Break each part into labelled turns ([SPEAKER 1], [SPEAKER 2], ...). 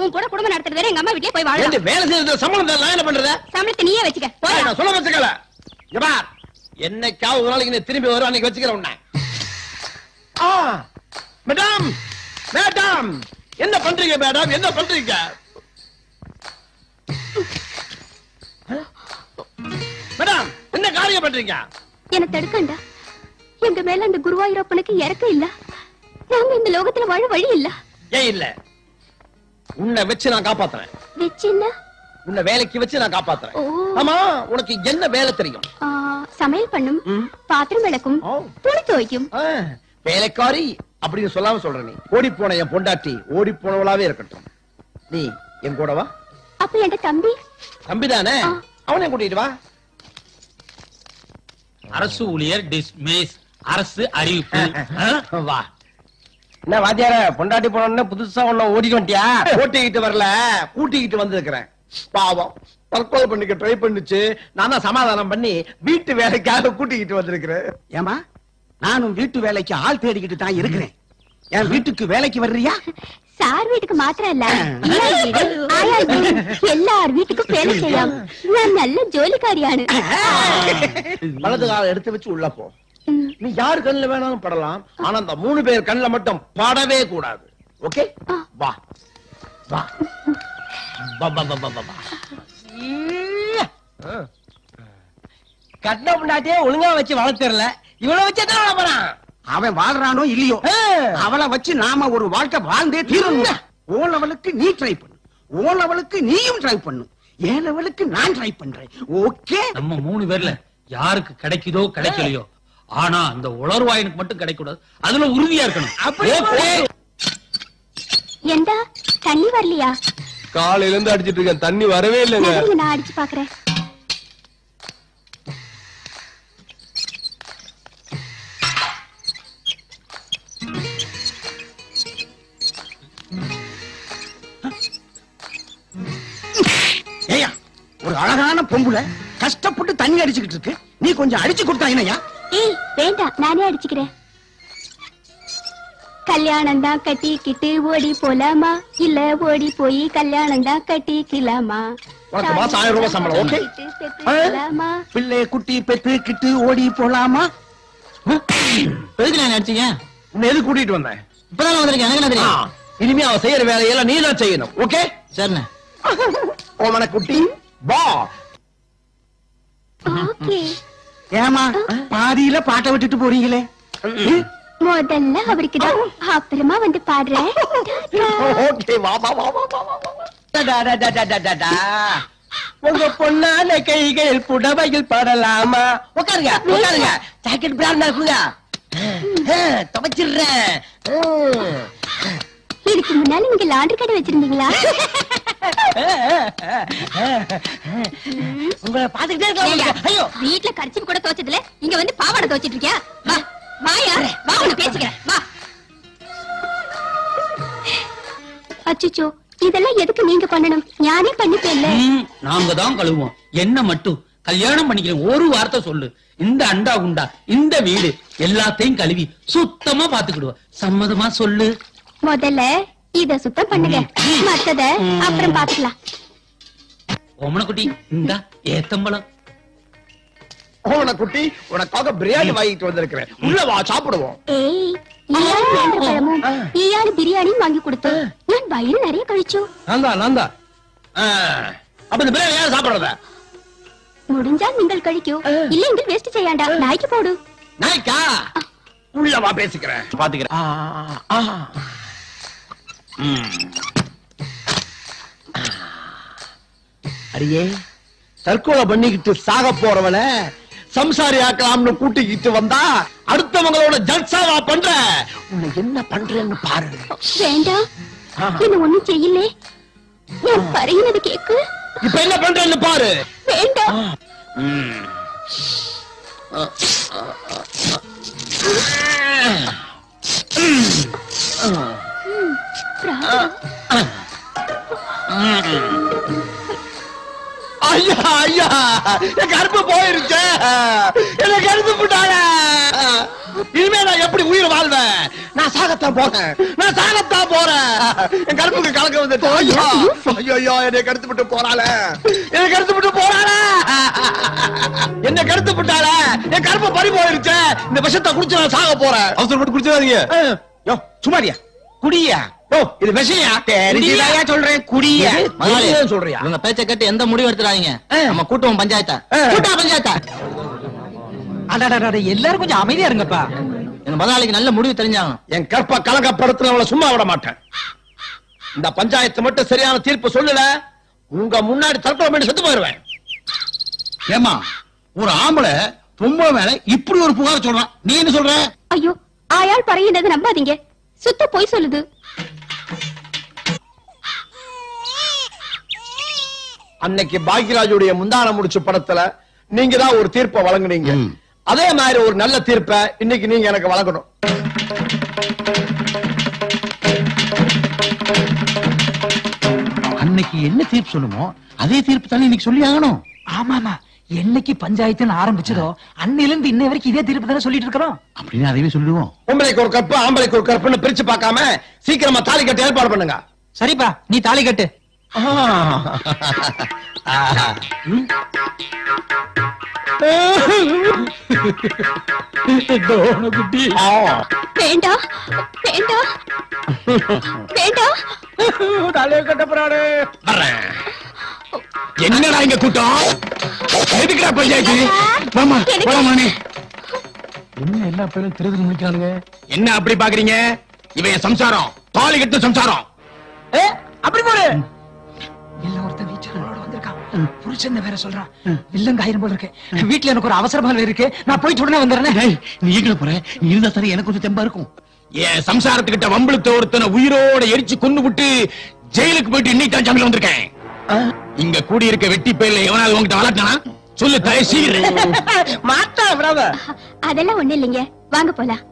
[SPEAKER 1] உன் கூட குடும்பம் நடத்துறது வேற, எங்க அம்மா வீட்லயே போய் வாழ.
[SPEAKER 2] வேலை செய்யறது சம்பளம் தான், நான் என்ன பண்றத?
[SPEAKER 1] சம்பளத்தை நீயே வச்சுக்க. போய்
[SPEAKER 2] நான் சொல்ல வச்சுக்கல. ஜபா என்னைக்காவது ஒரு நாளைக்கு நீ திரும்பி வரும், அன்னைக்கு வச்சுக்கிறேன் உன்னை. மேடம் மேடம் என்ன பண்றீங்க மேடம்? என்ன பண்றீங்க? மேடம் என்ன காரியம் பண்றீங்க?
[SPEAKER 1] என்ன தடுக்கண்டா. எங்க மேல அந்த குருவாயூரப்பனுக்கு இறக்க இல்ல. நாங்க இந்த லோகத்துல வாழ வழி இல்ல.
[SPEAKER 2] ஏன் இல்ல? உன்னை வச்சு நான் காப்பாத்துறேன்.
[SPEAKER 1] வெச்சின்னா
[SPEAKER 2] உன்னை வேலைக்கு வச்சு நான் காப்பாத்துறேன். ஆமா, உனக்கு என்ன வேலை தெரியும்?
[SPEAKER 1] சமையல் பண்ணும், பாத்திரம் விளக்கும், துணி துவைக்கும்.
[SPEAKER 2] வேலைக்காரி அப்படின்னு சொல்லாம சொல்ற நீ. ஓடி போன என் பொண்டாட்டி ஓடி போனவளாவே இருக்கட்டும். நீ என் கூட வா.
[SPEAKER 1] அப்ப என் தம்பி?
[SPEAKER 2] தம்பிதானே, அவனை கூட்டிட்டு வா.
[SPEAKER 3] அரசு ஊழியர் டிஸ்மிஸ். அரசு அறிவிப்பு.
[SPEAKER 2] வா.
[SPEAKER 4] என்ன வாத்தியார, பொண்டாட்டி போனோம்னா புதுசா ஒண்ணு ஓடிட்டு வந்துட்டியா?
[SPEAKER 2] ஓட்டிக்கிட்டு வரல, கூட்டிக்கிட்டு வந்திருக்கிறேன். பாவம் தற்கொலை பண்ணிக்க ட்ரை பண்ணுச்சு. நான் தான் சமாதானம் பண்ணி வீட்டு வேலைக்காக கூட்டிக்கிட்டு வந்திருக்கிறேன்.
[SPEAKER 4] ஏமா, நானும் வீட்டு வேலைக்கு ஆள் தேடிக்கிட்டு தான் இருக்கிறேன். என் வீட்டுக்கு வேலைக்கு வர்றியா?
[SPEAKER 1] சார் வீட்டுக்கு மாத்திரம் இல்ல, எல்லார் வீட்டுக்கும் வேலை செய்யலாம். நான் நல்ல ஜோலிக்காரியானு.
[SPEAKER 2] வலது கால எடுத்து வச்சு உள்ள போ. நீ யாரு கண்ணுல வேணாலும் படலாம், ஆனா அந்த 3 பேர் கண்ணுல மட்டும் படவே கூடாது. ஓகே? வா வா
[SPEAKER 4] கட்டின பொண்டாட்டியே ஒழுங்கா வச்சு வளர்த்துறல, இவளை வச்சதான் வளர்றான். அவன் வாழ்றானோ இல்லையோ, அவளை வச்சு நாம ஒரு வாழ்க்கை வாழ்ந்தே தீரணும். ஓ லெவலுக்கு நீ ட்ரை பண்ணு, ஓ லெவலுக்கு நீயும் ட்ரை பண்ணு, ஏன் லெவலுக்கு நான் ட்ரை பண்றேன். ஓகே?
[SPEAKER 3] நம்ம 3 பேர்ல யாருக்கு கிடைக்குதோ கிடைக்கலையோ, ஆனா அந்த உளர்வாயனுக்கு மட்டும் கிடைக்க கூடாது. அதுல உறுதியா இருக்கணும்.
[SPEAKER 1] ஏண்டா தண்ணி வரலையா?
[SPEAKER 5] காலையில இருந்து அடிச்சிட்டு இருக்கேன், தண்ணி வரவே இல்லைங்க.
[SPEAKER 1] நான் அடிச்சு பாக்குறேன்.
[SPEAKER 4] ஏயா, ஒரு அழகான பொம்புல கஷ்டப்பட்டு தண்ணி அடிச்சுக்கிட்டு இருக்கு, நீ கொஞ்சம் அடிச்சு கொடுத்தா என்னையா?
[SPEAKER 1] ஏய் வேண்டாம், நானே அடிச்சுக்கிறேன். கல்யாணம் தான் கட்டிக்கிட்டு ஓடி போலாமா, இல்ல ஓடி போய் கல்யாணம் தான் கட்டிக்கலாமா?
[SPEAKER 2] உனக்கு மாசம் 1000 ரூபாய் சம்பளம். ஓகே?
[SPEAKER 4] பிள்ளை குட்டி பெத்துக்கிட்டு ஓடி போலாமா?
[SPEAKER 3] எதுக்கு நான் அடிச்சீங்க?
[SPEAKER 2] உன்னை எது கூட்டிட்டு வந்தேன்?
[SPEAKER 3] இப்பதான் வந்திருக்கேன். எனக்கு என்ன தெரியும்?
[SPEAKER 2] இனிமே அவன் செய்யற வேலையெல்லாம் நீ தான் செய்யணும். ஓகே?
[SPEAKER 3] சரிண்ணே.
[SPEAKER 2] ஓமன குட்டி வா.
[SPEAKER 1] ஓகே.
[SPEAKER 4] ஏமா பாதியில பாட்டை விட்டுட்டு போறீங்களே?
[SPEAKER 1] முதல்ல அவருக்கு தான், அப்புறமா வந்து பாடுறேன்.
[SPEAKER 2] ஓகே வா வா வா வா வா.
[SPEAKER 4] உங்க பொண்ணான கைகள் புடவையில் படலாமா? உட்காருங்க உட்காருங்க. ஜாக்கெட் பிராண்டா இருக்குங்க, துவைச்சிடுறேன்.
[SPEAKER 1] இதுக்கு முன்னால நீங்க லாண்டரி கடை வச்சிருந்தீங்களா?
[SPEAKER 4] உங்களை பாத்துக்கிட்டே இருக்கலாம். ஐயோ,
[SPEAKER 1] வீட்டுல கரிச்சி கூட துவைச்சதுல இங்க வந்து பாவாடை துவைச்சிட்டு இருக்கியா? வா வாயா, வா உன்னை பேசிக்கிறேன். வா. அச்சச்சோ, இதெல்லாம் எதுக்கு நீங்க பண்ணணும்? ஞானே பண்ணிப்பேன்ல.
[SPEAKER 3] நாங்க தான் கழுவோம். என்ன மட்டும் கல்யாணம் பண்ணிக்கிறேன் ஒரு வார்த்தை சொல்லு, இந்த அண்டா குண்டா இந்த வீடு எல்லாத்தையும் கழுவி சுத்தமா பாத்துக்கிடுவோம். சம்மதமா சொல்லு.
[SPEAKER 1] முதல்ல இத சுத்தம் பண்ணுங்க, மத்தத அப்புறம் பாத்துக்கலாம்.
[SPEAKER 3] ஓமனக்குட்டி இந்த ஏத்தம்பளம்.
[SPEAKER 2] ஓமன குட்டி உனக்காக பிரியாணி வாங்கிட்டு வந்திருக்கிறேன். உள்ள வா சாப்பிடுவோம்.
[SPEAKER 1] ஏய், ஈயாடு நேந்திர பழமும் ஈயாடு பிரியாணியும் வாங்கி கொடுத்து நான் வயிறு நிறைய கழிச்சோம்.
[SPEAKER 2] நான் தான். அப்ப இந்த பிரியாணி யார் சாப்பிடுறத?
[SPEAKER 1] முடிஞ்சா நீங்கள் கழிக்கும், இல்ல இங்க வேஸ்ட் செய்யாண்டா. நாய்க்கு போடு.
[SPEAKER 2] நாய்க்கா? உள்ள வா பேசிக்கிறேன், பாத்துக்கிறேன். அரியே, தற்கொலை பண்ணிக்கிட்டு சாக போறவள சம்சாரி ஆக்கலாம்னு கூட்டிக்கிட்டு வந்தா அடுத்தவங்களோட ஜல்சாவா பண்ற. உன்னை என்ன பண்றேன்னு பாரு.
[SPEAKER 1] வேண்டாம், என்ன ஒண்ணும் செய்யலே. என் பறையினது கேக்கு.
[SPEAKER 2] இப்ப என்ன பண்றேன்னு பாரு.
[SPEAKER 1] வேண்டாம்.
[SPEAKER 2] ஐயா ஐயா, என் கருப்பு போயிருச்சு. என்ன கருத்து போட்டாங்க. இனிமே நான் எப்படி உயிர் வாழ்வேன்? நான் சாகத்தான் போறேன். என் கருப்புக்கு கலக்க வந்துட்டு ஐயோ என்னை கருத்து விட்டு போறாள. என்ன கருத்து விட்டாள. என் கருப்பு பறி போயிருச்சு. இந்த விஷத்தை குடிச்சு நான் சாக போறேன்.
[SPEAKER 5] அவசரப்பட்டு குடிச்சிடாதீங்க.
[SPEAKER 2] சுமாரியா குடியா? இது விஷயா சொல்றேன். குடியா சொல்றியா?
[SPEAKER 3] உங்க பேச்ச கேட்டு எந்த முடிவு எடுத்துறாதீங்க. நம்ம கூட்டம் பஞ்சாயத்தா.
[SPEAKER 4] எல்லாரும் கொஞ்சம் அமைதியா இருங்கப்பா.
[SPEAKER 3] எங்க முதலாளிக்கு நல்ல முடிவு தெரிஞ்சாங்க.
[SPEAKER 2] என் கற்ப கலங்கப்படுத்துறவள சும்மா விட மாட்டேன். இந்த பஞ்சாயத்து மட்டும் சரியான தீர்ப்பு சொல்லல, உங்க முன்னாடி தற்கொலை செத்து போயிருவேன்.
[SPEAKER 6] ஏமா ஒரு ஆம்பளை பொம்பளை மேல இப்படி ஒரு புகார் சொல்றான், நீ என்ன சொல்ற?
[SPEAKER 1] ஐயோ, ஆயாள் பறையினது நம்பாதீங்க, சுத்த போய் சொல்லுது.
[SPEAKER 2] அன்னைக்கு பாக்யராஜுடைய முந்தான முடிச்சு படத்துல நீங்க தான் ஒரு தீர்ப்பை வழங்குனீங்க. அதே மாதிரி ஒரு நல்ல தீர்ப்பை இன்னைக்கு நீங்க எனக்கு வழங்கணும்.
[SPEAKER 6] அன்னைக்கு என்ன தீர்ப்பு சொல்லுமோ அதே தீர்ப்பு தானே இன்னைக்கு சொல்லி ஆகணும்.
[SPEAKER 4] ஆமாமா, என்னைக்கு பஞ்சாயத்துன்னு ஆரம்பிச்சதோ அன்னையில இருந்து இன்னை வரைக்கும் இதே தீர்ப்பு தானே சொல்லிட்டு இருக்கிறோம்.
[SPEAKER 6] அப்படின்னு அதையே சொல்லுவோம்.
[SPEAKER 2] பொம்பளைக்கு ஒரு கற்பு ஆம்பளைக்கு ஒரு கற்புன்னு பிரிச்சு பார்க்காம சீக்கிரமா தாலி கட்ட ஏற்பாடு பண்ணுங்க.
[SPEAKER 4] சரிப்பா, நீ தாலி கட்டு.
[SPEAKER 1] வேண்டாம் வேண்டாம் வேண்டாம்.
[SPEAKER 2] தலையை கட்ட போறாரு.
[SPEAKER 6] என்னடா இங்க கூட்டம்? எதுக்குடா பஞ்சாயத்து? என்ன எல்லா பேரும் திருது நினைக்கிறானுங்க? என்ன அப்படி பாக்குறீங்க? இவன் சம்சாரம், தாலி கட்டு சம்சாரம்.
[SPEAKER 4] அப்படி போடு. எல்லாம் ஒருத்தன் வீச்சரோட வந்திருக்கான். புருஷன் வேற சொல்றான். வில்லங்க ஆயிரம் போல இருக்கு. வீட்டுல எனக்கு ஒரு அவசரமான இருக்கு, நான் போயிட்டு உடனே வந்துடுறேன்.
[SPEAKER 6] நீ எங்க போற? நீ இருந்தா சரி, எனக்கு கொஞ்சம் தெம்பா இருக்கும். என் சம்சாரத்துக்கிட்ட வம்பளுத்த ஒருத்தனை உயிரோட எரிச்சு கொண்டு விட்டு ஜெயிலுக்கு போயிட்டு இன்னைக்கு தான் ஜாமீன் வந்திருக்கேன். இங்க கூடி இருக்க வெட்டி பேர்ல எவனாவது உங்ககிட்ட வளர்த்தானா? சொல்லு தாய் சீக்கிரம்.
[SPEAKER 4] மாட்டா பிரதர்.
[SPEAKER 1] அதெல்லாம் ஒண்ணு இல்லைங்க, வாங்க போலாம்.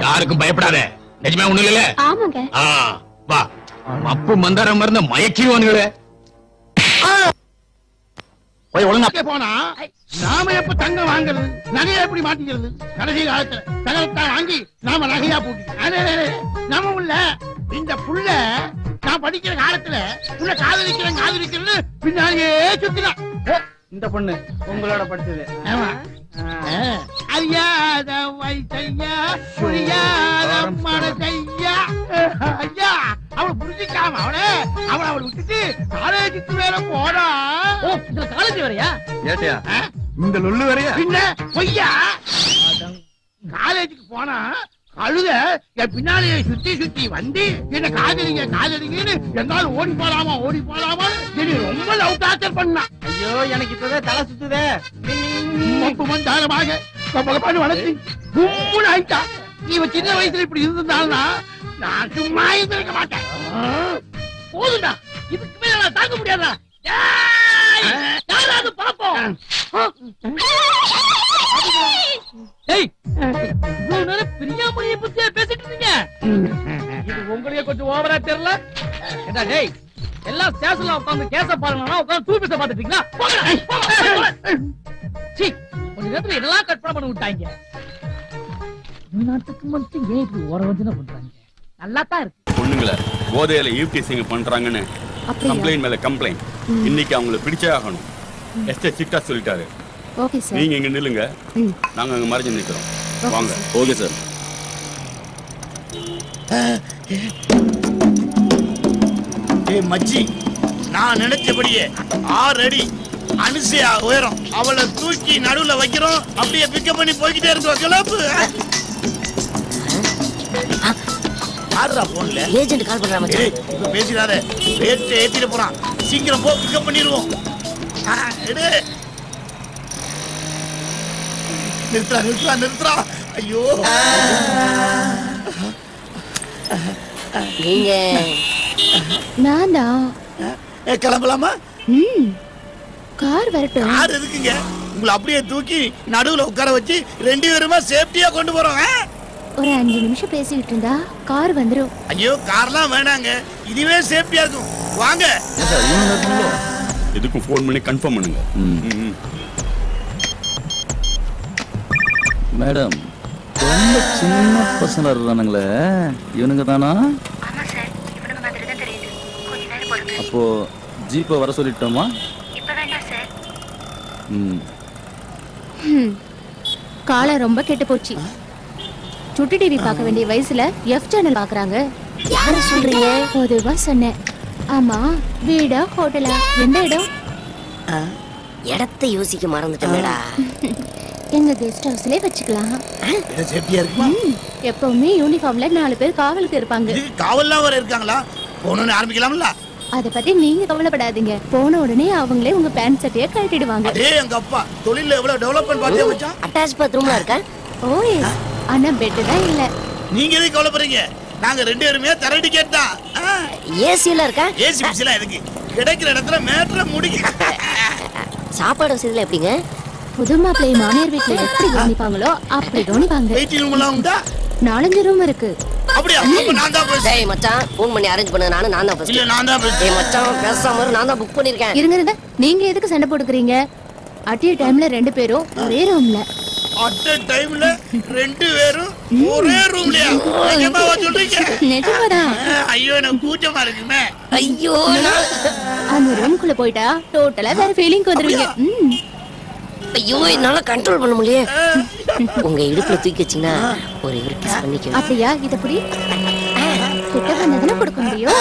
[SPEAKER 6] யாருக்கும் பயப்படாத, நிஜமே ஒண்ணு இல்ல.
[SPEAKER 1] ஆமாங்க.
[SPEAKER 6] வா. அப்பு மந்தாரம் மருந்த மயக்கிடுவானுங்களே. போய் ஒழுங்கா
[SPEAKER 7] போனா நாம எப்ப தங்கம் வாங்குறது, நகையை எப்படி மாட்டிக்கிறது? கடைசி காலத்துல தங்கத்தை வாங்கி நாம நகையா போட்டு நம்ம உள்ள இந்த புள்ள நான் படிக்கிற காலத்துல புள்ள காதலிக்கிறேன்னு பின்னாலேயே சுத்தினான்.
[SPEAKER 4] இந்த பொண்ணு உங்களோட படிச்சது.
[SPEAKER 7] அறியாத வயசையா புரியாத மனசையா ஐயா, அவளை புரிஞ்சிக்காம அவளை விட்டுட்டு காலேஜுக்கு வேற போறா.
[SPEAKER 4] காலேஜ் வரையா?
[SPEAKER 5] ஏட்டையா இந்த லொல்லு வரையா?
[SPEAKER 7] பின்ன பொய்யா? காலேஜுக்கு போனா கழுத என் பின்னாலேயே சுத்தி வந்து என்ன காதலிங்கன்னு எங்காலும் ஓடி போலாமா என்ன ரொம்ப லவ் டார்ச்சர் பண்ணா.
[SPEAKER 4] ஐயோ, எனக்கு இப்பவே தலை சுத்துதே.
[SPEAKER 7] தாரமாக வளர்த்து கும்முன்னு ஆயிட்டா. இவன் சின்ன வயசுல இப்படி இருந்திருந்தாள்னா நான் சும்மா இருந்திருக்க மாட்டேன். போதுண்டா, இதுக்கு மேல நான் தாங்க முடியாதா? யாராவது பாப்போம். பிரியாமணியை பத்தியா பேசிட்டு இருந்தீங்க? இது உங்களுக்கு கொஞ்சம் ஓவரா தெரியல. என்ன டேய், எல்லாம் ஸ்டேஷன்ல உட்கார்ந்து கேஸ பாருங்கன்னா உட்கார்ந்து டூ பீஸ பாத்துட்டீங்களா? கொஞ்ச நேரத்துல இதெல்லாம் கற்பனை பண்ணி விட்டாங்க. நாட்டுக்கு மட்டும் ஏன் இப்படி ஓரவஞ்சனை பண்றாங்க? நல்லா தான் இருக்கு.
[SPEAKER 8] பொண்ணுங்களை போதையில ஈவ்டீசிங் பண்றாங்கன்னு கம்ப்ளைண்ட் மேல கம்ப்ளைண்ட். இன்னைக்கு அவங்களை பிடிச்சே ஆகணும். எஸ்டே சிட்டா சொல்லிட்டாரு.
[SPEAKER 1] Okay sir.
[SPEAKER 8] நீங்க இங்க நில்லுங்க, நாங்க அங்க மறைஞ்சு நிக்கிறோம். வாங்க. Okay sir.
[SPEAKER 7] மச்சி, நான் நினைச்சபடியே 6 அடி அனுசையா உயரம் அவளை தூக்கி நடுவுல வைக்கிறோம். அப்படியே பிக்கப் பண்ணி போய்கிட்டே இருக்கோம். கிளப்பு
[SPEAKER 9] ஏஜென்ட் கால் பண்றாங்க.
[SPEAKER 7] இப்ப பேசிடாத, ரேட் ஏத்திட்டு போறான். சீக்கிரம் போ, பிக்கப் பண்ணிடுவோம். நிறுத்துறா. ஐயோ,
[SPEAKER 9] நீங்க
[SPEAKER 1] நான் தான்.
[SPEAKER 7] கிளம்பலாமா?
[SPEAKER 1] கார் வரட்டும்.
[SPEAKER 7] கார் எதுக்குங்க? உங்களை அப்படியே தூக்கி நடுவுல உட்கார வச்சு 2 பேருமா சேஃப்டியா கொண்டு போறோம்.
[SPEAKER 1] ஒரு 5 நிமிஷம் பேசிக்கிட்டு இருந்தா கார் வந்துரும்.
[SPEAKER 7] ஐயோ, கார்லாம் வேணாங்க, இதுவே சேஃப்டியா இருக்கும். வாங்க.
[SPEAKER 8] எதுக்கும் போன் பண்ணி கன்ஃபார்ம் பண்ணுங்க.
[SPEAKER 9] மேடம் ரொம்ப சின்ன பசங்க இருந்தானுங்களே இவனுங்க தானா? அப்போ ஜீப்பை வர சொல்லிட்டோமா?
[SPEAKER 1] காலம் ரொம்ப கெட்டு போச்சு. சுட்டி டிவி பார்க்க வேண்டிய வயசுல எஃப் சேனல் பாக்குறாங்க. யார சொல்றீங்க? பொதுவா சொன்னேன். ஆமா, வீடா ஹோட்டலா? எந்த இடம்?
[SPEAKER 10] இடத்தை யோசிக்க மறந்துட்டேன்டா.
[SPEAKER 1] எங்க கெஸ்ட் ஹவுஸ்லயே வச்சுக்கலாம்.
[SPEAKER 7] சேஃப்டியா இருக்குமா?
[SPEAKER 1] எப்பவுமே யூனிஃபார்ம்ல 4 பேர் காவலுக்கு இருப்பாங்க.
[SPEAKER 7] காவல்லாம் வர இருக்காங்களா? போனோன்னு ஆரம்பிக்கலாம்ல?
[SPEAKER 1] அத பத்தி நீங்க கவலைப்படாதீங்க. போன உடனே அவங்களே உங்க பேண்ட் சட்டையை கழட்டிடுவாங்க.
[SPEAKER 7] டேய் எங்க அப்பா தொழில்ல எவ்வளவு டெவலப்மென்ட் பாத்தியா மச்சான்?
[SPEAKER 10] அட்டாச் பாத்ரூம்ல இருக்கா?
[SPEAKER 1] ஓஎஸ். ஆனா பெட் தான் இல்ல.
[SPEAKER 7] நீங்க எதுக்கு கவலைப்படுறீங்க? நாங்க 2 பேருமே தர டிக்கெட் தான்.
[SPEAKER 10] ஏசில இருக்கா?
[SPEAKER 7] ஏசி பிசில இருக்கு. கிடைக்கிற இடத்துல மேட்டரை முடிக்க.
[SPEAKER 10] சாப்பாடு வசதில எப்படிங்க?
[SPEAKER 1] புது மாப்பிள்ளை மாமியார் வீட்டுல எப்படி கவனிப்பாங்களோ அப்படி கவனிப்பாங்க.
[SPEAKER 7] வெயிட்டிங் ரூம் எல்லாம் உண்டா?
[SPEAKER 1] 4 ரூம் இருக்கு.
[SPEAKER 7] அப்படியே அப்ப நான் தான் பேசுறேன்.
[SPEAKER 10] டேய் மச்சான் ஃபோன் பண்ணி அரேஞ்ச் பண்ணு. நான் தான் ஃபர்ஸ்ட்.
[SPEAKER 7] இல்ல நான் தான் பேசுறேன்.
[SPEAKER 10] டேய் மச்சான் பேசாம இரு. நான் தான் புக் பண்ணிருக்கேன்.
[SPEAKER 1] இருங்க நீங்க எதுக்கு சண்டை போட்டுக்கிறீங்க? அட் எ டைம்ல 2 பேரும் ஒரே ரூம்ல.
[SPEAKER 7] அட் எ டைம்ல 2 பேரும் ஒரே ரூம்லயா? நிஜமாவா சொல்றீங்க?
[SPEAKER 1] நிஜமாதான்.
[SPEAKER 7] ஐயோ எனக்கு கூச்சமா இருக்குமே.
[SPEAKER 10] ஐயோ
[SPEAKER 1] அந்த ரூம்குள்ள போய்ட்டா டோட்டலா வேற ஃபீலிங் வந்துருவீங்க.
[SPEAKER 10] ஐயோ என்னால கண்ட்ரோல் பண்ண முடியல. உங்க இடுப்புல தூக்கி வச்சீங்கன்னா ஒரு கிஸ் பண்ணிக்க.
[SPEAKER 1] அப்படியா? இத புடி. கிட்ட வந்ததுல கொடுக்க முடியும்.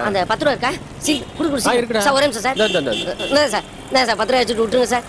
[SPEAKER 10] அந்த 10 ரூபா இருக்கா? ஒரே நிமிஷம் சார். 10 ரூபா வச்சுட்டு விட்டுருங்க சார்.